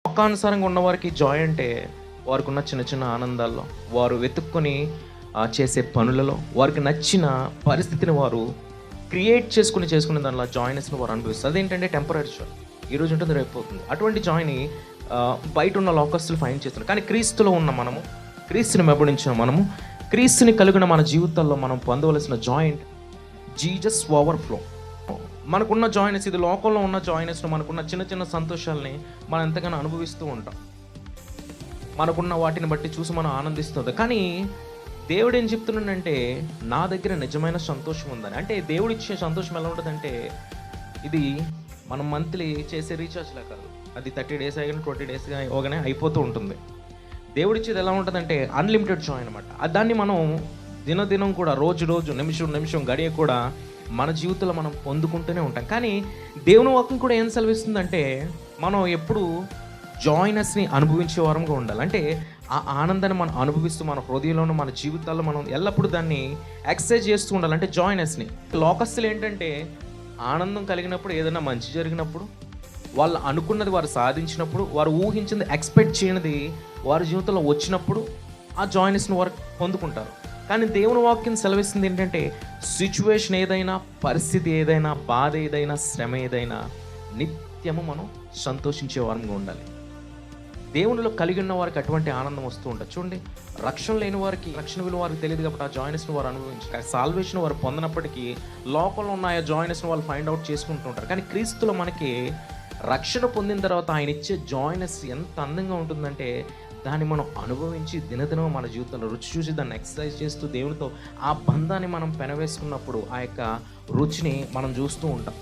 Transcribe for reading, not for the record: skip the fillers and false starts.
లోకానుసారంగా ఉన్నవారికి జాయ్ అంటే వారికున్న చిన్న చిన్న ఆనందాల్లో, వారు వెతుక్కొని చేసే పనులలో, వారికి నచ్చిన పరిస్థితిని వారు క్రియేట్ చేసుకునే దానిలో జాయ్‌నెస్‌ని వారు అనుభవిస్తారు. అదేంటంటే టెంపరరీ జాయ్. ఈరోజు ఉంటుంది, రేపు పోతుంది. అటువంటి జాయ్‌ని బయట ఉన్న లోకస్తులు ఫైండ్ చేస్తున్నారు. కానీ క్రీస్తులో ఉన్న మనము, క్రీస్తుని వెంబడించిన మనము, క్రీస్తుని కలిగిన మన జీవితాల్లో మనం పొందవలసిన జాయ్ ఏంటి? Jesus overflow. మనకున్న జాయ్‌నెస్, ఇది లోకంలో ఉన్న జాయ్‌నెస్‌ను, మనకున్న చిన్న చిన్న సంతోషాల్ని మనం ఎంతగానో అనుభవిస్తూ ఉంటాం. మనకున్న వాటిని బట్టి చూసి మనం ఆనందిస్తుంది. కానీ దేవుడు ఏం చెప్తున్నాడంటే, నా దగ్గర నిజమైన సంతోషం ఉందని. అంటే దేవుడిచ్చే సంతోషం ఎలా ఉంటుందంటే, ఇది మనం మంత్లీ చేసే రీఛార్జ్‌లా కాదు. అది 30 డేస్ అయినా 20 డేస్ అవ్వగానే అయిపోతూ ఉంటుంది. దేవుడిచ్చేది ఎలా ఉంటుందంటే అన్‌లిమిటెడ్ జాయ్ అనమాట. దాన్ని మనం దినదినం కూడా, రోజు రోజు, నిమిషం నిమిషం గడియ కూడా మన జీవితంలో మనం పొందుకుంటూనే ఉంటాం. కానీ దేవుని వాక్యం కూడా ఏం సెలవిస్తుందంటే, మనం ఎప్పుడు జాయ్‌నెస్‌ని అనుభవించే వారంగా ఉండాలి. అంటే ఆ ఆనందాన్ని మనం అనుభవిస్తూ, మన హృదయంలోనూ, మన జీవితాల్లో మనం ఎల్లప్పుడూ దాన్ని ఎక్సర్సైజ్ చేస్తూ ఉండాలి. అంటే జాయ్‌నెస్‌ని. లోకస్తులు ఏంటంటే, ఆనందం కలిగినప్పుడు, ఏదైనా మంచి జరిగినప్పుడు, వాళ్ళు అనుకున్నది వారు సాధించినప్పుడు, వారు ఊహించింది, ఎక్స్‌పెక్ట్ చేయనిది వారి జీవితంలో వచ్చినప్పుడు ఆ జాయ్‌నెస్‌ని వారు పొందుకుంటారు. కానీ దేవుని వాక్యం సెలవిస్తుంది ఏంటంటే, సిచ్యువేషన్ ఏదైనా, పరిస్థితి ఏదైనా, బాధ ఏదైనా, శ్రమ ఏదైనా, నిత్యము మనం సంతోషించే వారంగా ఉండాలి. దేవునిలో కలిగి ఉన్న వారికి అటువంటి ఆనందం వస్తూ ఉంటుంది. చూడండి, రక్షణ లేని వారికి రక్షణ విలువ వారికి తెలియదు కాబట్టి ఆ జాయ్‌నెస్‌ని వారు అనుభవించరు. సాల్వేషన్ వారు పొందినప్పటికీ లోకంలో ఉన్న ఆ జాయ్‌నెస్‌ని వాళ్ళు ఫైండ్ అవుట్ చేసుకుంటూ ఉంటారు. కానీ క్రీస్తులో మనకి రక్షణ పొందిన తర్వాత ఆయన ఇచ్చే జాయ్‌నెస్ ఎంత అందంగా ఉంటుందంటే, దాన్ని మనం అనుభవించి దినదినం మన జీవితంలో రుచి చూసి దాన్ని ఎక్సర్సైజ్ చేస్తూ దేవునితో ఆ బంధాన్ని మనం పెనవేసుకున్నప్పుడు ఆ యొక్క రుచిని మనం చూస్తూ ఉంటాం.